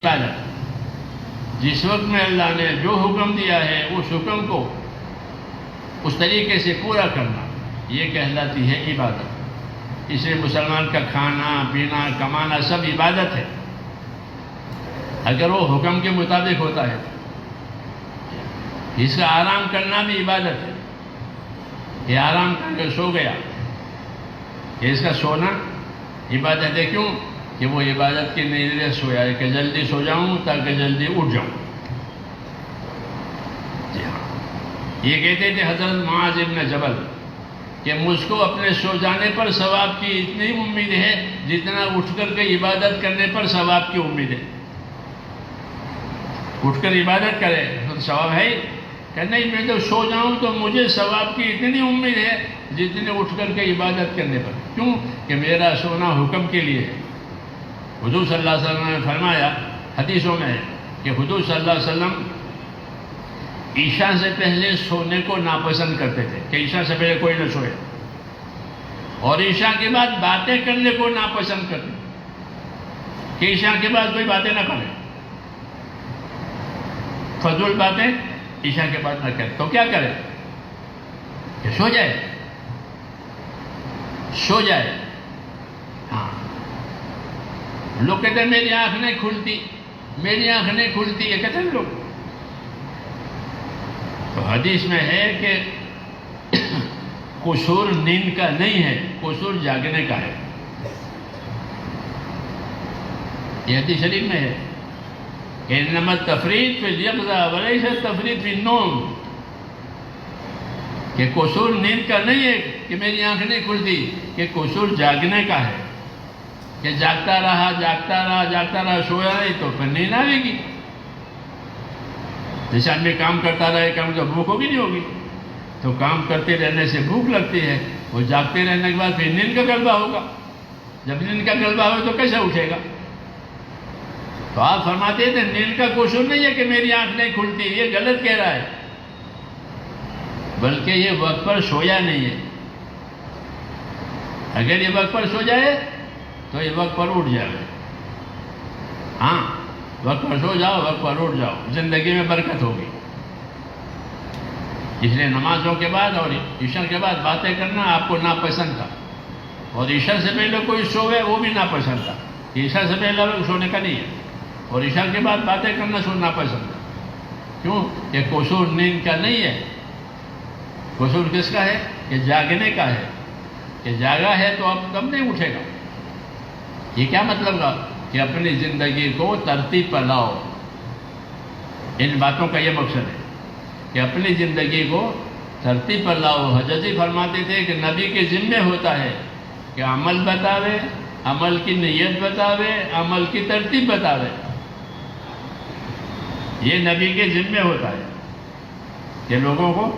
عبادت جس وقت میں اللہ نے جو حکم دیا ہے اس حکم کو اس طریقے سے پورا کرنا یہ کہلاتی ہے عبادت۔ اس لیے مسلمان کا کھانا پینا کمانا سب عبادت ہے اگر وہ حکم کے مطابق ہوتا ہے۔ اس کا آرام کرنا بھی عبادت ہے، یہ آرام کر کے سو گیا، یہ اس کا سونا عبادت ہے۔ کیوں کہ وہ عبادت کی نیند سویا ہے کہ جلدی سو جاؤں تاکہ جلدی اٹھ جاؤں۔ جی ہاں، یہ کہتے تھے حضرت معاذ بن جبل کہ مجھ کو اپنے سو جانے پر ثواب کی اتنی امید ہے جتنا اٹھ کر کے عبادت کرنے پر ثواب کی امید ہے۔ اٹھ کر عبادت کرے تو ثواب ہے ہی کہ نہیں، میں تو سو جاؤں تو مجھے ثواب کی اتنی امید ہے جتنے اٹھ کر کے عبادت کرنے پر۔ کیوں کہ میرا سونا حکم کے لیے ہے۔ حضور صلی اللہ علیہ وسلم نے فرمایا، حدیثوں میں ہے کہ حضور صلی اللہ علیہ وسلم عشاء سے پہلے سونے کو ناپسند کرتے تھے کہ عشاء سے پہلے کوئی نہ سوئے، اور عشاء کے بعد باتیں کرنے کو ناپسند کرتے کہ عشاء کے بعد کوئی باتیں نہ کرے، فضول باتیں عشاء کے بعد نہ کرے۔ تو کیا کرے کہ سو جائے، سو جائے۔ ہاں، لوگ کہتے ہیں میری آنکھ نہیں کھلتی، میری آنکھ نہیں کھلتی، یہ کہتے ہیں لوگ۔ تو حدیث میں ہے کہ قصور نیند کا نہیں ہے، قصور جاگنے کا ہے۔ یہ حدیث شریف میں ہے کہ انما التفریط فی الیقظہ ولیس التفریط فی النوم، کہ قصور نیند کا نہیں ہے کہ میری آنکھ نہیں کھلتی، کہ قصور جاگنے کا ہے کہ جاگتا رہا جاگتا رہا جاگتا رہا، سویا نہیں تو پھر نیند آئے گی۔ جیسے آدمی کام کرتا رہے کام تو بھوک ہوگی نہیں ہوگی، تو کام کرتے رہنے سے بھوک لگتی ہے، وہ جاگتے رہنے کے بعد پھر نیند کا غلبہ ہوگا، جب نیند کا غلبہ ہو تو کیسے اٹھے گا؟ تو آپ فرماتے تھے نیند کا قصور نہیں ہے کہ میری آنکھ نہیں کھلتی، یہ غلط کہہ رہا ہے، بلکہ یہ وقت پر سویا نہیں ہے۔ اگر یہ وقت پر سو جائے تو یہ وقت پر اٹھ جائے۔ ہاں، وقت پر سو جاؤ، وقت پر اٹھ جاؤ، زندگی میں برکت ہوگی۔ اس لیے نمازوں کے بعد اور عشاء کے بعد باتیں کرنا آپ کو ناپسند تھا، اور عشاء سے پہلے کوئی سوئے وہ بھی ناپسند تھا۔ عشاء سے پہلے سونے کا نہیں ہے، اور عشاء کے بعد باتیں کرنا سننا پسند تھا۔ کیوں کہ قصور نیند کا نہیں ہے، قصور کس کا ہے کہ جاگنے کا ہے، کہ جاگا ہے تو اب کب نہیں اٹھے گا۔ یہ کیا مطلب گا کہ اپنی زندگی کو ترتیب پر لاؤ۔ ان باتوں کا یہ مقصد ہے کہ اپنی زندگی کو ترتیب پر لاؤ۔ حضرت فرماتے تھے کہ نبی کے ذمہ ہوتا ہے کہ عمل بتاوے، عمل کی نیت بتاوے، عمل کی ترتیب بتاوے۔ یہ نبی کے ذمہ ہوتا ہے کہ لوگوں کو